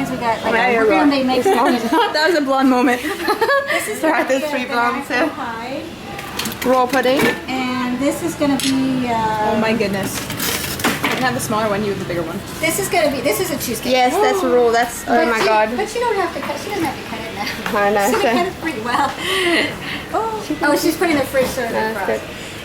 we got like we're gonna make some. That was a blonde moment. This is Sorry, there's the 3 blondes here. pie. Raw pudding. And this is gonna be. Oh my goodness. I can have the smaller one, you have the bigger one. This is gonna be. This is a cheesecake. Yes, that's raw. That's oh my god. But you don't have to cut. She doesn't have to cut it now. I know. She cut it pretty well. Oh, she's putting the fridge so That's good.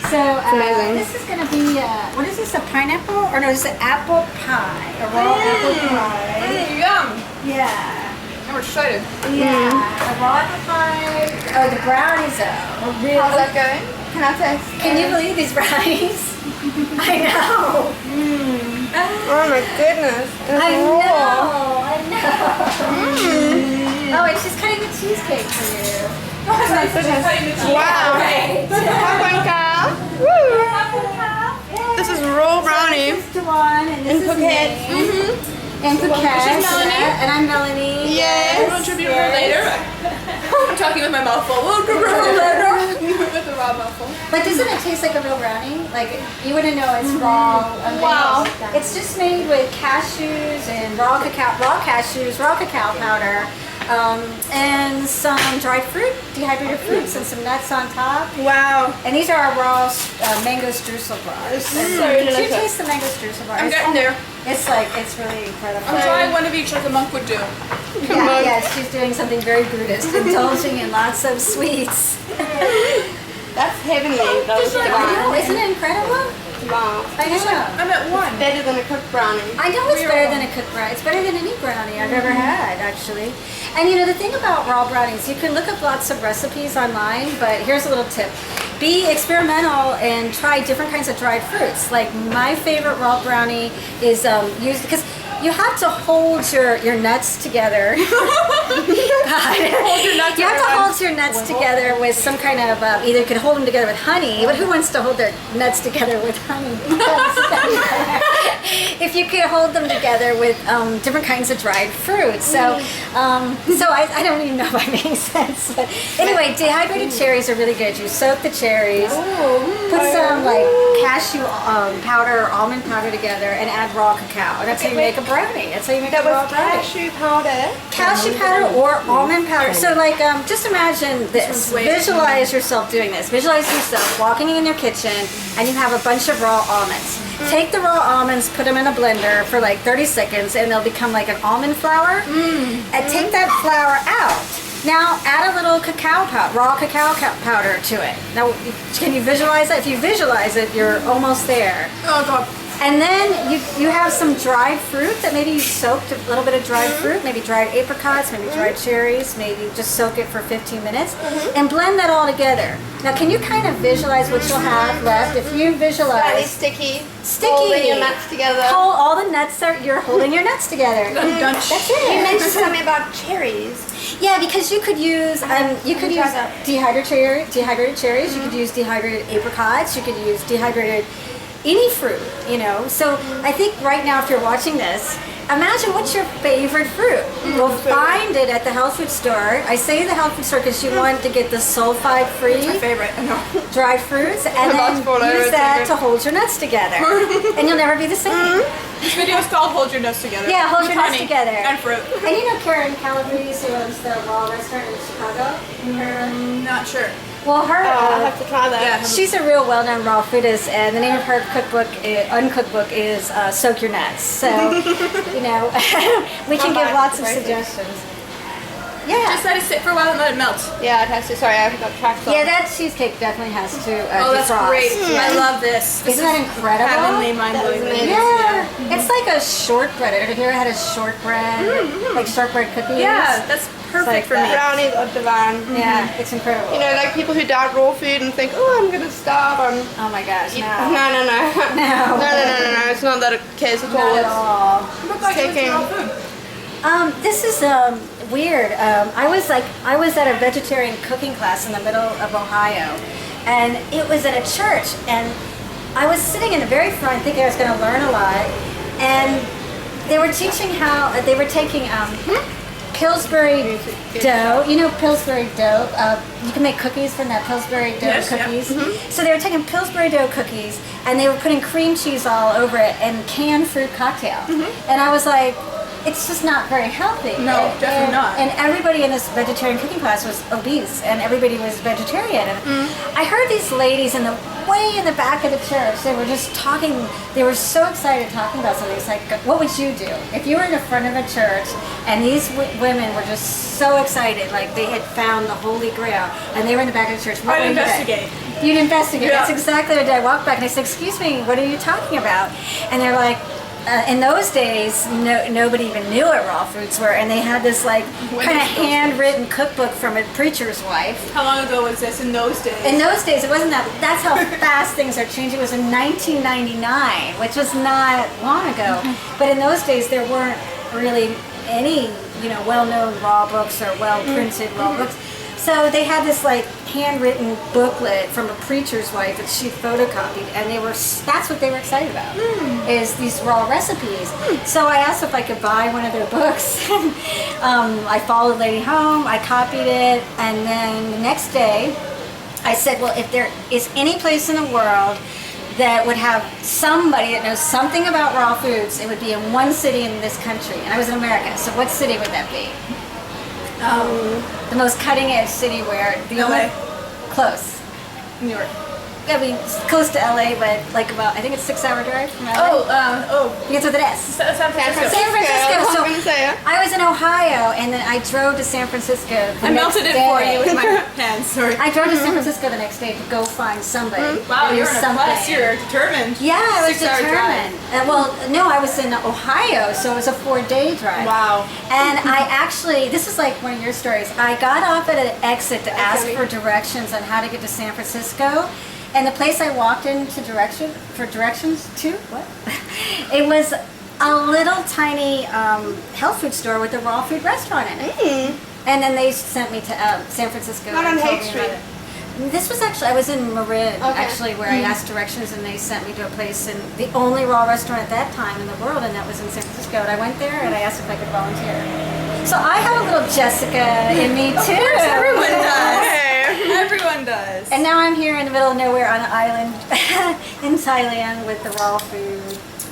So amazing. this is gonna be what is this? A pineapple or no? This is an apple pie. A raw apple pie. Yum. Yeah. I'm excited. Yeah. A raw apple pie. Oh, the brownies though. Really. How's that going? Can I taste? Can you believe these brownies? I know. Oh my goodness. It's I raw. know. I know. Oh, and she's cutting the cheesecake for you. Oh my goodness. Wow. Right. This is raw brownie. This is Dewan, and this is PHUKET. me. And PHUKET. She's Melanie. Yeah, and I'm Melanie. Yes. We'll tribute her later. I'm talking with my mouth full. We'll tribute her later. With the raw mouth full. But doesn't it taste like a real brownie? Like, you wouldn't know it's raw. Wow. It's just made with cashews and raw cashews, raw cacao powder, and some dried fruit, dehydrated fruits, and some nuts on top. Wow. And these are our raw mango streusel bars. So Did you delicious. taste the mango streusel bars? I'm getting there. It's like, it's really incredible. I'm trying one of each like a monk would do. Yeah, she's doing something very Buddhist, indulging in lots of sweets. That's heavenly. That was I know, isn't it incredible? Wow. I know. I'm at 1. Better than a cooked brownie. I know it's better than a cooked brownie. It's better than any brownie I've ever had, actually. And you know, the thing about raw brownies, you can look up lots of recipes online, but here's a little tip. Be experimental and try different kinds of dried fruits. Like my favorite raw brownie is used, because you have to hold your nuts together. Hold your nuts You have to hold your nuts together with some kind of, either you can hold them together with honey, but who wants to hold their nuts together with honey? If you could hold them together with different kinds of dried fruits. So I don't even know if I'm making sense. But anyway, dehydrated cherries are really good. You soak the cherries, put some like cashew powder or almond powder together, and add raw cacao. And that's how you make a brownie. That's how you make a raw brownie. Cashew powder. Cashew powder or almond powder. So like, just imagine this. Visualize yourself doing this. Visualize yourself walking in your kitchen and you have a bunch of raw almonds. Take the raw almonds, put them in a blender for like 30 seconds and they'll become like an almond flour. And take that flour out. Now add a little cacao powder, raw cacao powder to it. Now, can you visualize that? If you visualize it, you're almost there. Oh god. And then you have some dried fruit that maybe you soaked, a little bit of dried fruit, maybe dried apricots, maybe dried cherries, maybe just soak it for 15 minutes and blend that all together. Now can you kind of visualize what you'll have left? If you visualize... Sticky. Holding your nuts together. All the nuts you're holding your nuts together. That's it. You mentioned something about cherries. Yeah, because you could use dehydrated cherries. You could use dehydrated apricots. You could use dehydrated any fruit, you know. So I think right now, if you're watching this, imagine what's your favorite fruit. Go find it at the health food store. I say the health food store because you want to get the sulfide-free It's my favorite. I know. dried fruits, and then use that to hold your nuts together, and you'll never be the same. This video is called "Hold Your Nuts Together." Yeah, hold With your nuts honey together. and fruit. And you know Karen Calabrese, who owns the raw restaurant in Chicago? Not sure. Well, her. I'll have to try that. Yeah, she's a real well-known raw foodist, and the name of her uncooked book is Soak Your Nuts. So, you know, we can give lots of suggestions. Yeah. Just let it sit for a while and let it melt. Yeah, it has to. Sorry, I got tracked off. Yeah, that cheesecake definitely has to oh, that's defrost. great. I love this. Isn't that incredible? Heavenly, mind-blowing. Yeah. It's like a shortbread. Have you ever had a shortbread? Like shortbread cookies? Yeah, that's perfect for me. Brownies are divine. Yeah, it's incredible. You know, like people who doubt raw food and think, oh, I'm going to starve. Oh my gosh, no. No. It's not that case at all. Not at all. This is weird. I was at a vegetarian cooking class in the middle of Ohio, and it was at a church, and I was sitting in the very front thinking I was going to learn a lot, and they were teaching how they were taking Pillsbury dough. You know Pillsbury dough? You can make cookies from that Pillsbury dough cookies. Yeah. So they were taking Pillsbury dough cookies and they were putting cream cheese all over it and canned fruit cocktail. And I was like, it's just not very healthy. No, definitely not. And everybody in this vegetarian cooking class was obese, and everybody was vegetarian. And I heard these ladies way in the back of the church, they were just talking, they were so excited talking about something. It's like, what would you do? If you were in the front of a church, and these women were just so excited, like they had found the Holy Grail, and they were in the back of the church. I'd investigate. You'd investigate. Yeah. That's exactly what I did. I walked back and I said, excuse me, what are you talking about? And they're like, in those days, nobody even knew what raw foods were, and they had this like kind of handwritten cookbook from a preacher's wife. How long ago was this in those days? In those days, it wasn't that. That's how fast things are changing. It was in 1999, which was not long ago. But in those days, there weren't really any, well-known raw books or well-printed raw books. So they had this like handwritten booklet from a preacher's wife that she photocopied, and that's what they were excited about, is these raw recipes. So I asked if I could buy one of their books. I followed the lady home, I copied it, and then the next day I said, well, if there is any place in the world that would have somebody that knows something about raw foods, it would be in one city in this country. And I was in America, so what city would that be? The most cutting edge city where the LA. Close. New York. I mean, it's close to LA, but like about, I think it's a 6-hour drive from LA. Begins with an S. San Francisco. San Francisco. I was So gonna say it. I was in Ohio, and then I drove to San Francisco. I melted it for you with my hands. Sorry. I drove to San Francisco the next day to go find somebody. Wow, to do you're in a quest. You're determined. Yeah, I was 6-hour determined. No, I was in Ohio, so it was a 4-day drive. Wow. And I actually, this is like one of your stories. I got off at an exit to ask for directions on how to get to San Francisco. And the place I walked into directions to, it was a little tiny health food store with a raw food restaurant in it. And then they sent me to San Francisco. Not on and told Haight me Street. about it. This was actually, I was in Marin, actually, where I asked directions, and they sent me to a place, and the only raw restaurant at that time in the world, and that was in San Francisco. And I went there, and I asked if I could volunteer. So I have a little Jessica in me, too. Of course, everyone does. Everyone does. And now I'm here in the middle of nowhere on an island in Thailand with the raw food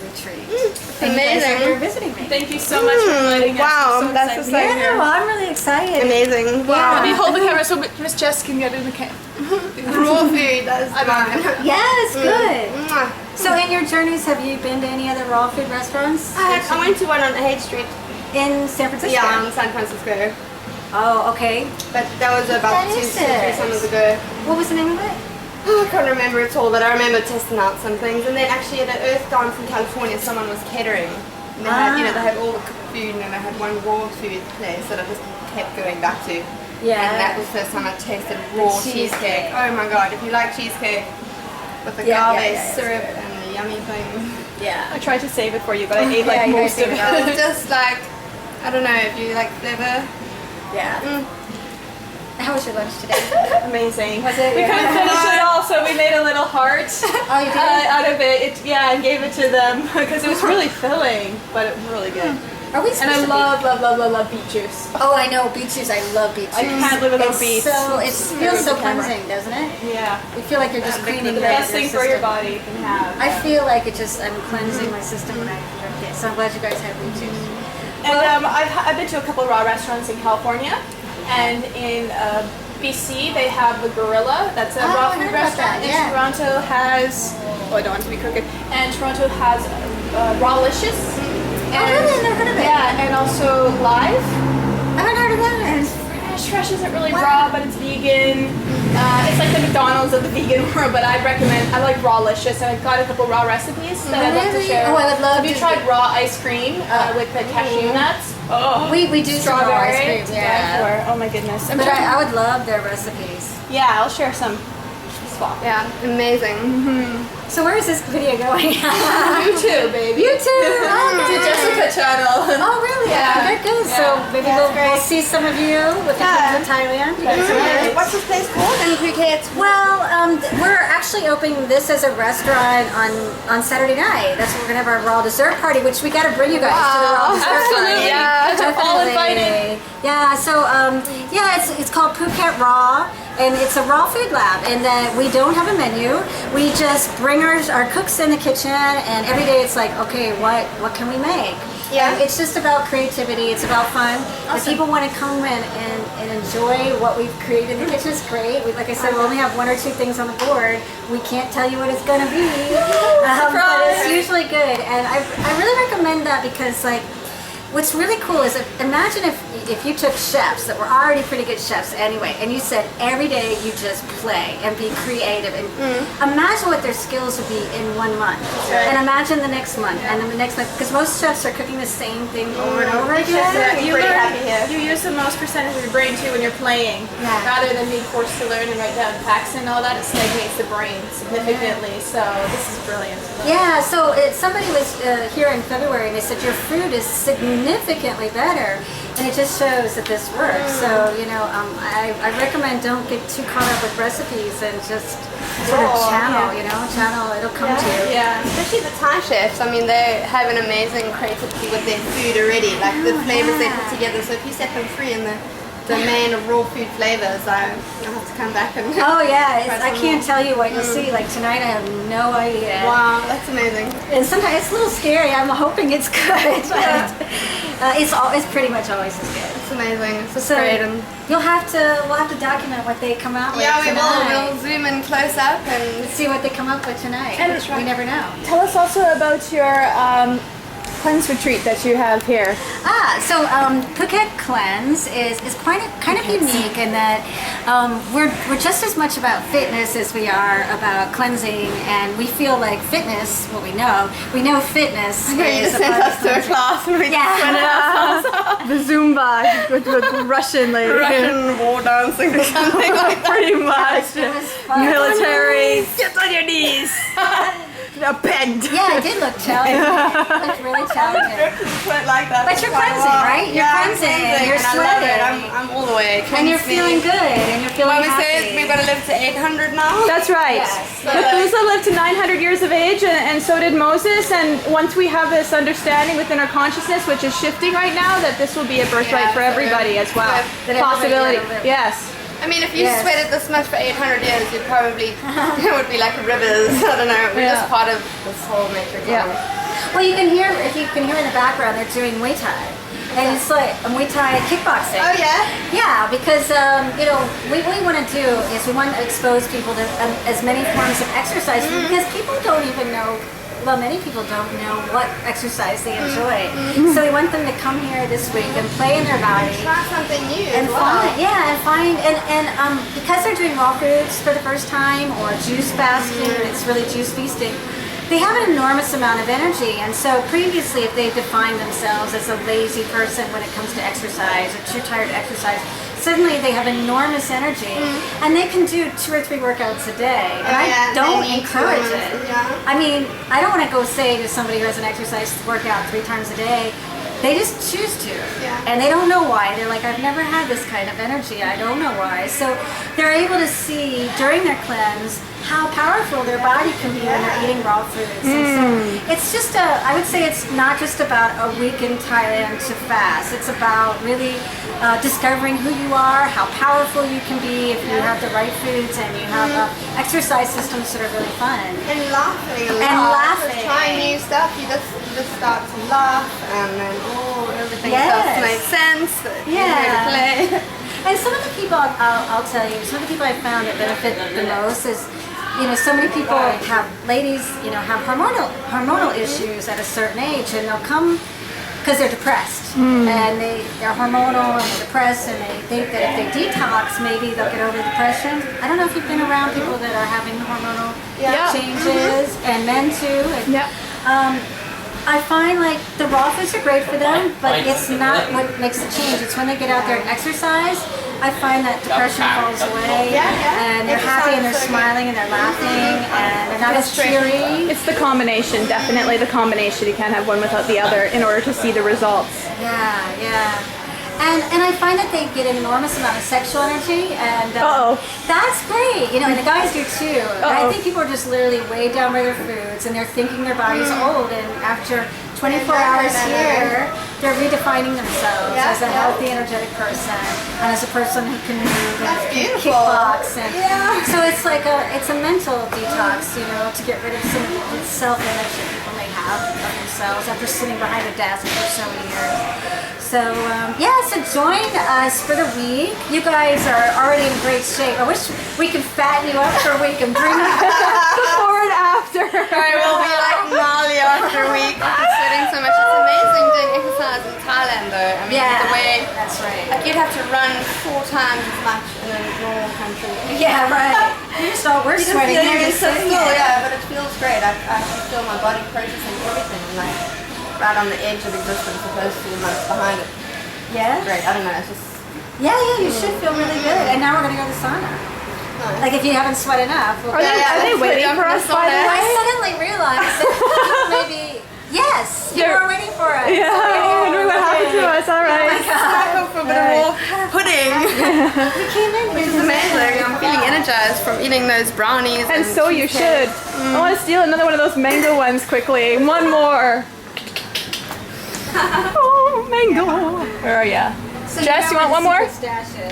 retreat. Thank you guys for visiting me. Thank you so much for inviting us. Wow, I'm so that's excited. exciting. Yeah, well, I'm really excited. Amazing. Wow. Let me hold the camera so Miss Jess can get in the camera. Raw food, that's mine. Yes, good. Mwah. So in your journeys, have you been to any other raw food restaurants? I went to one on Haight Street. In San Francisco? Yeah, in San Francisco. Oh, okay. But that was about That 2 is to 3 it. summers ago. What was the name of it? I can't remember it all, but I remember testing out some things. And then actually at an Earth Dance in California, someone was catering. And they had, they had all the cooked food, and then they had one raw food place that I just kept going back to. Yeah. And that was the first time I tasted raw cheesecake. Oh my god, if you like cheesecake with the agave syrup and the yummy things. Yeah. I tried to save it for you, but I ate like you most guys of did it. It's just like, I don't know if you like flavor. Yeah. How was your lunch today? Amazing. Was it? We couldn't finish it all, so we made a little heart Oh, you did? out of it. And gave it to them because it was really filling, but it was really good. Are we And I love beet juice. Oh, I know beet juice. I love beet juice. I can't live without It's beets. So it feels so the camera. cleansing, doesn't it? Yeah. You feel like you're just cleaning The your best thing for your system. body you can have. I feel like I'm cleansing my system when I drink it. So I'm glad you guys have beet juice. And I've been to a couple of raw restaurants in California, and in BC they have the Gorilla. That's a raw I food heard about restaurant. that, yeah. And Toronto has. Oh, I don't want to be crooked. And Toronto has Rawlicious. Oh, really? I've never heard of it. Yeah, and also Live. I haven't heard of that. Fresh isn't really raw, but it's vegan. It's like the McDonald's of the vegan world, but I like Rawlicious, and I've got a couple raw recipes that I'd love to Really? share. Oh, I would love Have you to tried raw ice cream with the cashew nuts? Oh, We do some raw strawberry. ice cream, yeah. Oh my goodness. But I would love their recipes. Yeah, I'll share some. Swap. Yeah, amazing. So where is this video going? YouTube, baby. YouTube. To Jessica channel. Oh, really? Yeah. Good. Yeah. So maybe Yeah, we'll great. see some of you if you come to Thailand. What's this place called? In Phuket. Well, we're actually opening this as a restaurant on Saturday night. That's when we're gonna have our raw dessert party, which we gotta bring you guys to the raw dessert Absolutely. party. Yeah. You're all invited. Yeah. So it's called PHUKET Raw, and it's a raw food lab. And we don't have a menu. We just bring our cooks in the kitchen, and every day it's like, okay, what can we make? Yeah. It's just about creativity. It's about fun. If people want to come in and enjoy what we've created in the kitchen, it's great. Like I said, we only have 1 or 2 things on the board. We can't tell you what it's going to be. But it's usually good. And I really recommend that because, like, what's really cool is imagine if you took chefs that were already pretty good chefs anyway, and you said every day you just play and be creative, and imagine what their skills would be in 1 month, and imagine the next month, and then the next month, because most chefs are cooking the same thing over and over again. You use the most percentage of your brain too when you're playing, rather than being forced to learn and write down facts and all that. It stagnates the brain significantly. So this is brilliant. Yeah, so somebody was here in February and they said your food is significantly better, and it just shows that this works. So, you know, I recommend don't get too caught up with recipes and just sort of channel, it'll come to you. Yeah. Especially the Thai chefs, I mean, they have an amazing creativity with their food already, like the flavors they put together. So if you set them free in the domain of raw food flavors, I'll have to come back and Oh yeah, I can't tell you what you'll see. Like tonight, I have no idea. Wow, that's amazing. And sometimes it's a little scary. I'm hoping it's good, but it's pretty much always as good. It's amazing. It's just So great. And we'll have to document what they come out with yeah, we tonight. will. We'll zoom in close up and See what they come up with tonight. And we never know. Tell us also about your cleanse retreat that you have here. So PHUKET Cleanse is kind of unique in that we're just as much about fitness as we are about cleansing, and we feel like fitness. Well, we know fitness is send us to a class where we yeah. The Zumba with Russian lady. Russian war dancing or something like that. Pretty much. It was fun. Military. Get on your knees. Bend. Yeah, it did look challenging. It looked really challenging. Like that. But you're cleansing, right? You're cleansing. You're and I love it. sweating. I'm all the way. And you're feeling good, and you're feeling Well, we happy. say we've got to live to 800 now. That's right. Yes. Methuselah lived to 900 years of age, and so did Moses. And once we have this understanding within our consciousness, which is shifting right now, that this I be a birthright for everybody as well. That Possibility. everybody Yes. I mean, if you Yes. sweated this much for 800 years, you'd probably, it would be like rivers. I don't know. We're just part of this whole matrix. Yeah. Well, you can hear if you can hear in the background they're doing Muay Thai, and it's like Muay Thai kickboxing. Oh yeah. Yeah, because what we want to do is we want to expose people to as many forms of exercise because people don't even know. Well, many people don't know what exercise they enjoy. So we want them to come here this week and play in their body. Try something new And as well. find because they're doing raw foods for the first time or juice fasting, it's really juice feasting. They have an enormous amount of energy, and so previously, if they defined themselves as a lazy person when it comes to exercise or too tired to exercise, suddenly they have enormous energy, and they can do 2 or 3 workouts a day. And I don't encourage it. Yeah. I mean, I don't want to go say to somebody who has an exercise workout 3 times a day. They just choose to, and they don't know why. They're like, I've never had this kind of energy. I don't know why. So they're able to see during their cleanse how powerful their body can be when they're eating raw foods. And so it's just I would say it's not just about a week in Thailand to fast. It's about really discovering who you are, how powerful you can be if you have the right foods and you have exercise systems that are really fun. And laughing a lot. And laughing. Just trying new stuff. You just start to laugh, and then everything starts to make sense. Yeah. Play. And some of the people, I'll tell you, some of the people I found that benefit the most is, so many people have, ladies, have hormonal issues at a certain age, and they'll come because they're depressed, and they're hormonal and they're depressed, and they think that if they detox, maybe they'll get over the depression. I don't know if you've been around people that are having hormonal changes, and men too. And, I find like the raw foods are great for them, but it's not what makes the change. It's when they get out there and exercise. I find that depression falls away, and they're happy and they're smiling and they're laughing and they're not as cheery. It's the combination, definitely the combination. You can't have one without the other in order to see the results. Yeah. And I find that they get an enormous amount of sexual energy, and that's great. And the guys do too. I think people are just literally weighed down by their foods, and they're thinking their body's old, and after 24 hours here, they're redefining themselves as a healthy, energetic person, and as a person who can move and can kickbox. And so it's like it's a mental detox, to get rid of some of the self-image that people may have. have of themselves after sitting behind a desk for so many years. So yeah, so join us for the week. You guys are already in great shape. I wish we could fatten you up for a week and bring you Before and after. I will be like gnarly after a week after sweating so much. It's amazing doing exercise in Thailand though. I mean, Yeah, the way, that's right. like you'd have to run 4 times as much in a normal country. Yeah, right. You just we're You just sweating. feel You're you're just so sitting still, there. yeah, but it feels great. I can feel my body processing everything, like right on the edge of existence opposed to the months behind it. Yeah? Great, I don't know, it's just Yeah, you should feel really good. And now we're gonna go to the sauna. nice. Like if you haven't sweat enough. We'll Are they, Yeah, are they let's put waiting jump for in the us, by the sauna. I way? suddenly realized that maybe, yes, you They're- were waiting for us. Yeah, I wonder what happened to us. All right. I hope for a bit of more pudding. We came in. Which is amazing. I'm feeling energized from eating those brownies. And so you should. cheesecake. I want to steal another one of those mango ones quickly. One more. Oh, mango. Where are ya? Jess, you want one more?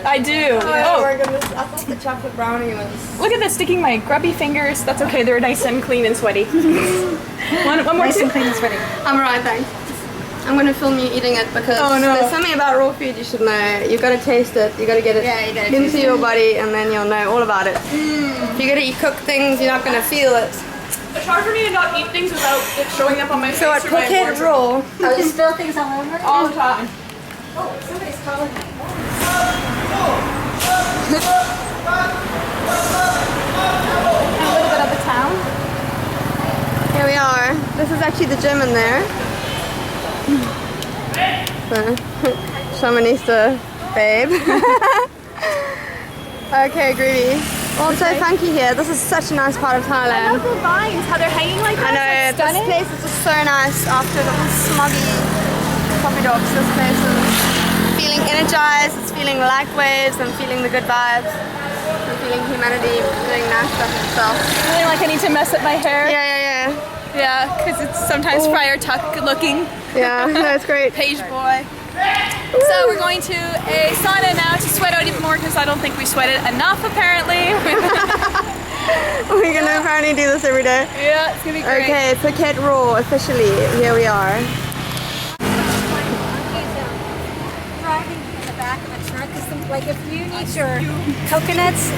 I do. Oh my Oh, goodness, I thought the chocolate brownie was... look at this sticking my grubby fingers. That's okay. They're nice and clean and sweaty. one more Nice too? and clean and sweaty. I'm right, thanks. I'm gonna film you eating it because Oh, no. there's something about raw food you should know. You gotta taste it, you gotta get it Yeah, you gotta into taste your body and then you'll know all about it. If you gotta eat cooked things, you're not gonna feel it. It's hard for me to not eat things without it showing up on my face. So at or my PHUKET wardrobe. Raw, Oh, you spill things all over? All the time. Oh, somebody's calling me. A little bit of the town. here we are. This is actually the gym in there. So, Shamanista babe. Okay, groovy. Also funky here. This is such a nice part of I Thailand. love the vines, how they're hanging like I that. know, That's this stunning. place is just so nice after the smoggy coffee dogs. This place is feeling energized, it's feeling light waves, I'm feeling the good vibes. I'm feeling humanity doing nice stuff itself. Feeling like I need to mess up my hair. Yeah. Yeah, because it's sometimes Friar Tuck looking. Yeah, no, it's great. Page boy. So we're going to a sauna now to sweat out even more because I don't think we sweated enough apparently. We're gonna apparently do this every day. Yeah, it's gonna be great. Okay, PHUKET Raw, officially, here we are. Driving in the back of a truck, because like if you need your coconuts,